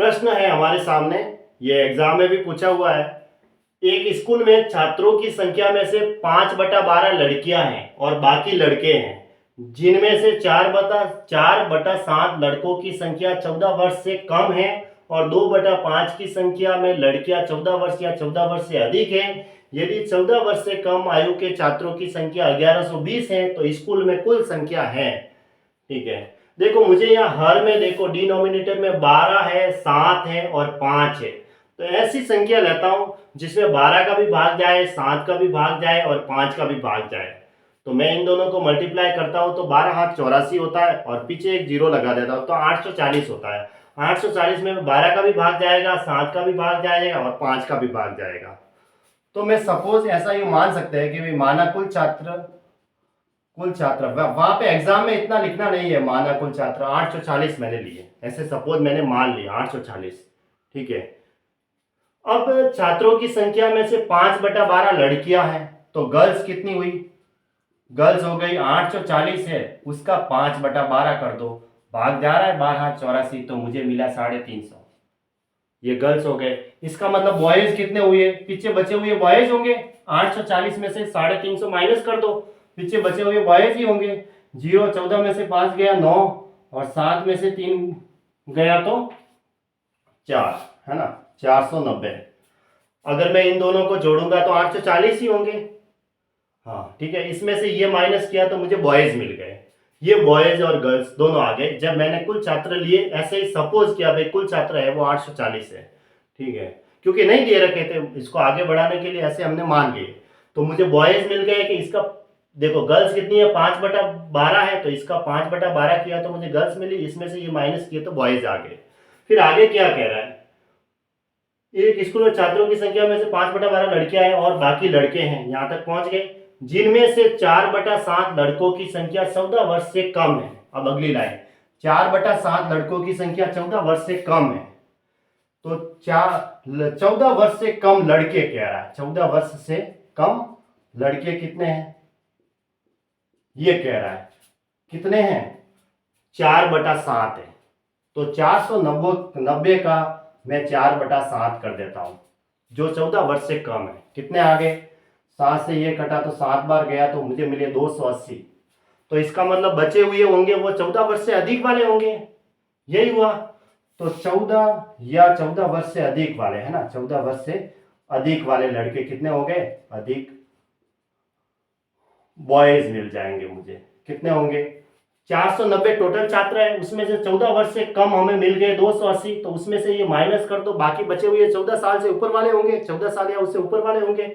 प्रश्न है हमारे सामने, ये एग्जाम में भी पूछा हुआ है। एक स्कूल में छात्रों की संख्या में से 5/12 लड़कियां हैं और बाकी लड़के हैं, जिनमें से 4/7 लड़कों की संख्या 14 वर्ष से कम है और 2/5 की संख्या में लड़कियां 14 वर्ष या 14 वर्ष से अधिक है। यदि 14 वर्ष से कम आयु के छात्रों की संख्या 1120 है तो स्कूल में कुल संख्या है। ठीक है, देखो मुझे यहाँ हर में देखो डिनोमिनेटर में 12 है, 7 है और 5 है। तो ऐसी संख्या लेता हूँ जिसमें 12 का भी भाग जाए, 7 का भी भाग जाए और 5 का भी भाग जाए। तो मैं इन दोनों को मल्टीप्लाई करता हूँ तो 12 हाथ 84 होता है और पीछे एक जीरो लगा देता हूँ तो 840 होता है। 840 में 12 का भी भाग जाएगा, 7 का भी भाग जाएगा और 5 का भी भाग जाएगा। तो मैं सपोज ऐसा ही मान सकते हैं कि भाई माना कुल छात्र वहां पे एग्जाम में इतना लिखना नहीं है, माना कुल छात्र 840 मैंने लिए, ऐसे सपोज मैंने मान लिया 840। ठीक है, अब छात्रों की संख्या में से 5/12 लड़कियां हैं तो गर्ल्स कितनी हुई? गर्ल्स हो गई 840 है, उसका 5/12 कर दो, भाग जा रहा है 12 84 तो मुझे मिला 350। ये गर्ल्स हो गए। इसका मतलब बॉयज कितने हुए? पीछे बचे हुए बॉयज होंगे। 840 में से 350 माइनस कर दो, पीछे बचे हुए बॉयज ही होंगे। 0 14 में से 5 गया 9 और 7 में से 3 गया तो 4, है ना, 490। अगर मैं इन दोनों को जोड़ूंगा तो 840 ही होंगे। हाँ ठीक है, इसमें से ये माइनस किया तो मुझे बॉयज मिल गए। ये बॉयज और गर्ल्स दोनों आ गए। जब मैंने कुल छात्र लिए ऐसे ही सपोज किया भाई कुल छात्र है वो 840 है। ठीक है, क्योंकि नहीं दे रखे थे, इसको आगे बढ़ाने के लिए ऐसे हमने मान लिए। तो मुझे बॉयज मिल गए कि इसका देखो गर्ल्स कितनी है, 5/12 है तो इसका 5/12 किया तो मुझे गर्ल्स मिली, इसमें से ये माइनस किए तो बॉयज आ गए। फिर आगे क्या कह रहा है, एक स्कूल में छात्रों की संख्या में से 5/12 लड़कियां हैं और बाकी लड़के हैं, यहां तक पहुंच गए, जिनमें से 4/7 लड़कों की संख्या 14 वर्ष से कम है। अब अगली लाइन, 4/7 लड़कों की संख्या 14 वर्ष से कम है तो 14 वर्ष से कम लड़के कह रहा है। 14 वर्ष से कम लड़के कितने हैं ये कह रहा है, कितने हैं? 4/7 है। तो 490 का मैं 4/7 कर देता हूं, जो 14 वर्ष से कम है। कितने आ गए? 7 से ये कटा तो 7 बार गया तो मुझे मिले 280। तो इसका मतलब बचे हुए होंगे वो 14 वर्ष से अधिक वाले होंगे, यही हुआ। तो 14 वर्ष से अधिक वाले, है ना, 14 वर्ष से अधिक वाले लड़के कितने हो गए? अधिक बॉयज मिल जाएंगे मुझे। कितने होंगे? 490 टोटल छात्र है, उसमें से 14 वर्ष से कम हमें मिल गए 280। तो उसमें से ये माइनस कर दो, बाकी बचे हुए 14 साल से ऊपर वाले होंगे, 14 साल या उससे ऊपर वाले होंगे।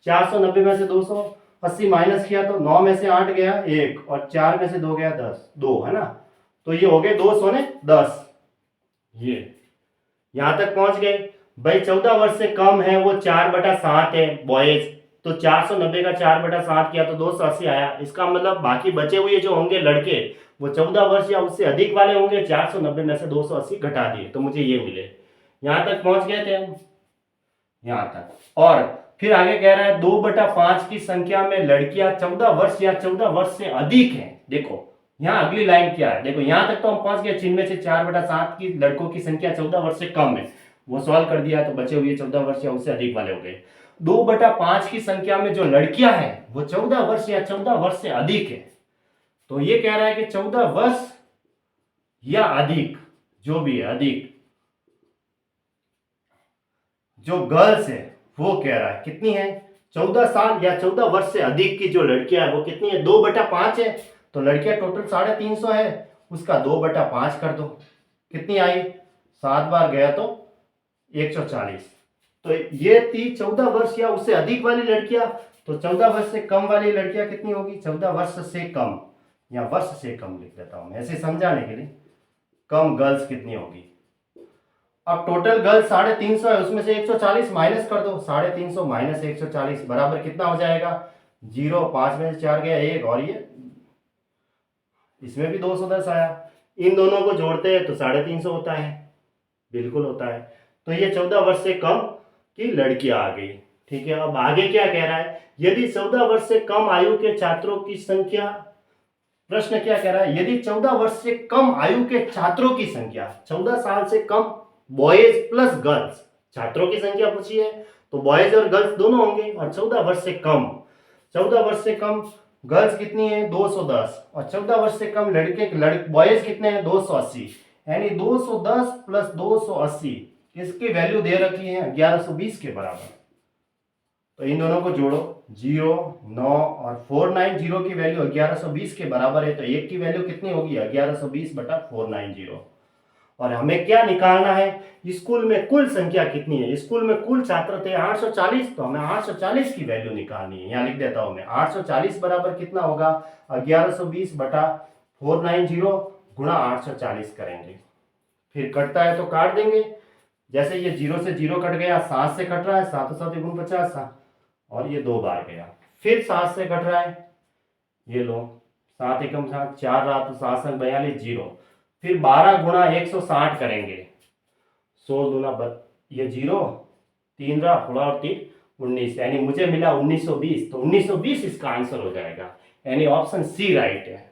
490 में से 280 माइनस किया तो 9 में से 8 गया 1 और 4 में से 2 गया 10, 2, है ना। तो ये हो गए 210। ये यहां तक पहुंच गए भाई। 14 वर्ष से कम है वो 4/7 है बॉयज, तो 490 का 4/7 किया तो 280 आया। इसका मतलब बाकी बचे हुए जो होंगे लड़के वो 14 वर्ष या उससे अधिक वाले होंगे। 490 में से 280 घटा दिए तो मुझे ये मिले। यहां तक पहुंच गए थे हम, यहां तक। और फिर आगे कह रहा है 2/5 की संख्या में लड़कियां 14 वर्ष या 14 वर्ष से अधिक हैं। देखो यहाँ अगली लाइन क्या है, देखो यहां तक तो हम पहुंच गए, जिनमें से 4/7 की लड़कों की संख्या 14 वर्ष से कम है, वो सॉल्व कर दिया तो बचे हुए 14 वर्ष या उससे अधिक वाले हो गए। 2/5 की संख्या में जो लड़कियां हैं वो 14 वर्ष या 14 वर्ष से अधिक है। तो ये कह रहा है कि 14 वर्ष या अधिक, जो भी है अधिक, जो गर्ल्स है वो कह रहा है कितनी है? 14 साल या 14 वर्ष से अधिक की जो लड़कियां है वो कितनी है? 2/5 है। तो लड़कियां टोटल 350 है, उसका 2/5 कर दो, कितनी आई? 7 बार गया तो 140। तो ये थी 14 वर्ष या उससे अधिक वाली लड़कियां। तो 14 वर्ष से कम वाली लड़कियां कितनी होगी? 14 वर्ष से कम या वर्ष से कम लिख देता हूं मैं ऐसे समझाने के लिए। कम गर्ल्स कितनी होगी? अब टोटल गर्ल्स 350 है, उसमें से 140 माइनस कर दो। 350 माइनस 140 बराबर कितना हो जाएगा? 0, 5 में से 4 गया 1 और ये इसमें भी 210 आया। इन दोनों को जोड़ते हैं तो 350 होता है, बिल्कुल होता है। तो ये 14 वर्ष से कम की लड़कियां आ गई। ठीक है, अब आगे क्या कह रहा है? यदि 14 वर्ष से कम आयु के छात्रों की संख्या, प्रश्न क्या कह रहा है? यदि 14 वर्ष से कम आयु के छात्रों की संख्या, 14 साल से कम बॉयज प्लस गर्ल्स, छात्रों की संख्या पूछी है तो बॉयज और गर्ल्स दोनों होंगे। और 14 वर्ष से कम, 14 वर्ष से कम गर्ल्स कितनी है 210, और 14 वर्ष से कम बॉयज कितने हैं 280, यानी 210 प्लस 280 इसकी वैल्यू दे रखी है 1120 के बराबर। तो इन दोनों को जोड़ो, 0, 9 और 490 की वैल्यू 1120 के बराबर है, तो एक की वैल्यू कितनी होगी 1120 बटा 490। और हमें क्या निकालना है, स्कूल में कुल संख्या कितनी है। स्कूल में कुल छात्र थे 840, तो हमें 840 की वैल्यू निकालनी है। यहाँ लिख देता हूं मैं, 840 बराबर कितना होगा 1120 बटा 490 गुणा 840 करेंगे। फिर कटता है तो काट देंगे, जैसे ये 0 से 0 कट गया, 7 से कट रहा है, 7 7 गुण 50, और ये 2 बार गया। फिर 7 से कट रहा है, ये लो 7 एकम 7, 4 रहा तो 7 7 42 0। फिर 12 गुणा 160 करेंगे, 16 दूना ये 0, 3 रहा, थोड़ा और 3 19, यानी मुझे मिला 1920। तो 1920 इसका आंसर हो जाएगा, यानी ऑप्शन सी राइट है।